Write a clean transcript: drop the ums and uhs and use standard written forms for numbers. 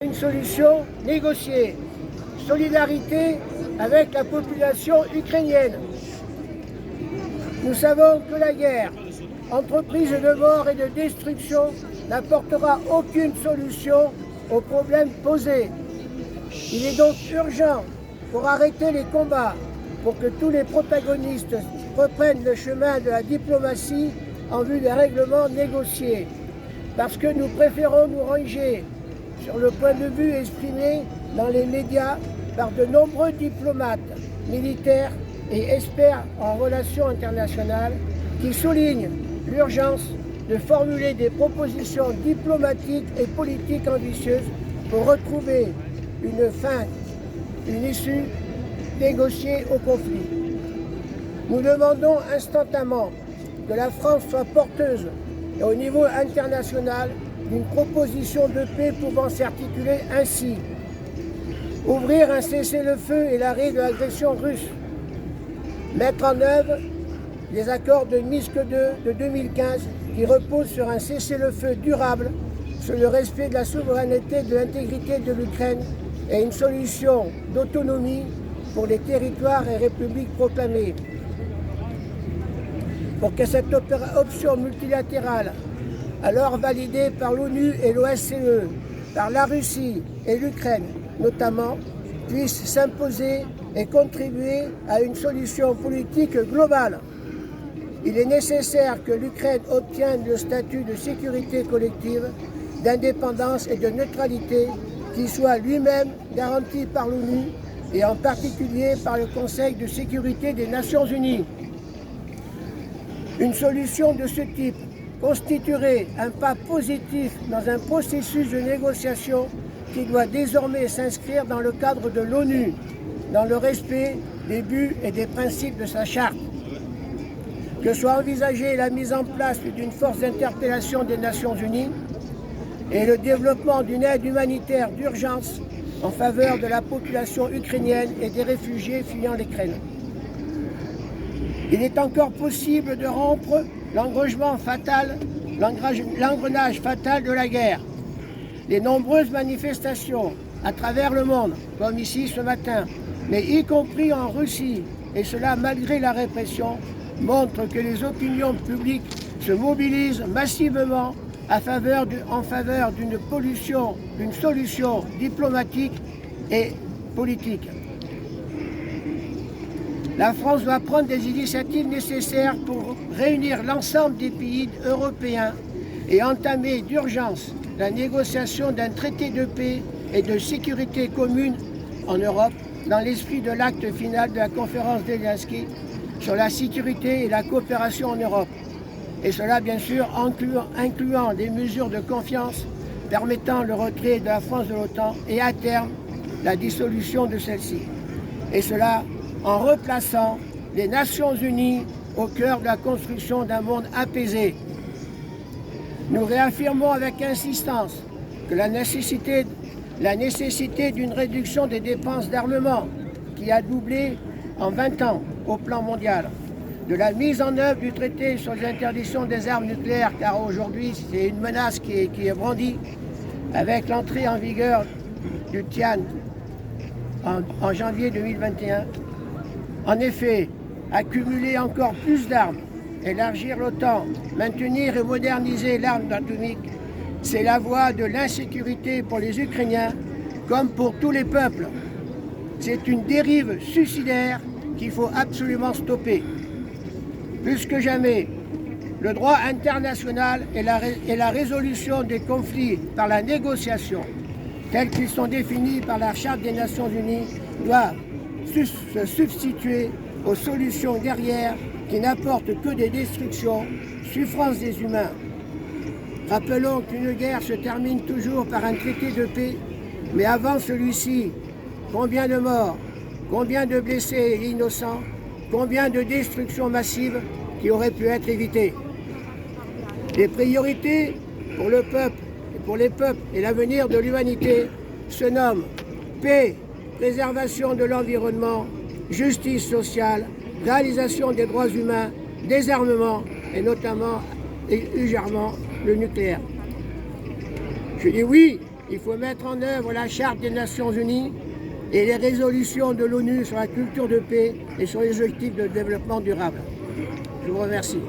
Une solution négociée. Solidarité avec la population ukrainienne. Nous savons que la guerre, entreprise de mort et de destruction, n'apportera aucune solution aux problèmes posés. Il est donc urgent pour arrêter les combats, pour que tous les protagonistes reprennent le chemin de la diplomatie en vue des règlements négociés. Parce que nous préférons nous ranger sur le point de vue exprimé dans les médias par de nombreux diplomates, militaires et experts en relations internationales qui soulignent l'urgence de formuler des propositions diplomatiques et politiques ambitieuses pour retrouver une issue négociée au conflit. Nous demandons instantanément que la France soit porteuse et au niveau international d'une proposition de paix pouvant s'articuler ainsi. Ouvrir un cessez-le-feu et l'arrêt de l'agression russe. Mettre en œuvre les accords de Minsk II de 2015 qui reposent sur un cessez-le-feu durable, sur le respect de la souveraineté et de l'intégrité de l'Ukraine et une solution d'autonomie pour les territoires et républiques proclamées. Pour que cette option multilatérale, alors validée par l'ONU et l'OSCE, par la Russie et l'Ukraine notamment, puisse s'imposer et contribuer à une solution politique globale. Il est nécessaire que l'Ukraine obtienne le statut de sécurité collective, d'indépendance et de neutralité qui soit lui-même garanti par l'ONU et en particulier par le Conseil de sécurité des Nations Unies. Une solution de ce type constituerait un pas positif dans un processus de négociation qui doit désormais s'inscrire dans le cadre de l'ONU, dans le respect des buts et des principes de sa charte. Que soit envisagée la mise en place d'une force d'interpellation des Nations Unies et le développement d'une aide humanitaire d'urgence en faveur de la population ukrainienne et des réfugiés fuyant l'Ukraine. Il est encore possible de rompre l'engrenage fatal de la guerre. Les nombreuses manifestations à travers le monde, comme ici ce matin, mais y compris en Russie, et cela malgré la répression, montrent que les opinions publiques se mobilisent massivement en faveur d'une solution diplomatique et politique. La France doit prendre des initiatives nécessaires pour réunir l'ensemble des pays européens et entamer d'urgence la négociation d'un traité de paix et de sécurité commune en Europe dans l'esprit de l'acte final de la conférence d'Helsinki sur la sécurité et la coopération en Europe. Et cela, bien sûr, incluant des mesures de confiance permettant le retrait de la France de l'OTAN et à terme la dissolution de celle-ci. Et cela en replaçant les Nations Unies au cœur de la construction d'un monde apaisé. Nous réaffirmons avec insistance que la nécessité d'une réduction des dépenses d'armement qui a doublé en 20 ans au plan mondial, de la mise en œuvre du traité sur l'interdiction des armes nucléaires, car aujourd'hui c'est une menace qui est brandie, avec l'entrée en vigueur du TIAN en janvier 2021. En effet, accumuler encore plus d'armes, élargir l'OTAN, maintenir et moderniser l'arme atomique, c'est la voie de l'insécurité pour les Ukrainiens comme pour tous les peuples. C'est une dérive suicidaire qu'il faut absolument stopper. Plus que jamais, le droit international et la résolution des conflits par la négociation, tels qu'ils sont définis par la Charte des Nations Unies, doivent se substituer aux solutions guerrières qui n'apportent que des destructions, souffrances des humains. Rappelons qu'une guerre se termine toujours par un traité de paix, mais avant celui-ci, combien de morts, combien de blessés et innocents, combien de destructions massives qui auraient pu être évitées. Les priorités pour le peuple, pour les peuples et l'avenir de l'humanité se nomment paix, préservation de l'environnement, justice sociale, réalisation des droits humains, désarmement et notamment et légèrement le nucléaire. Je dis oui Il faut mettre en œuvre la Charte des Nations Unies et les résolutions de l'ONU sur la culture de paix et sur les objectifs de développement durable. Je vous remercie.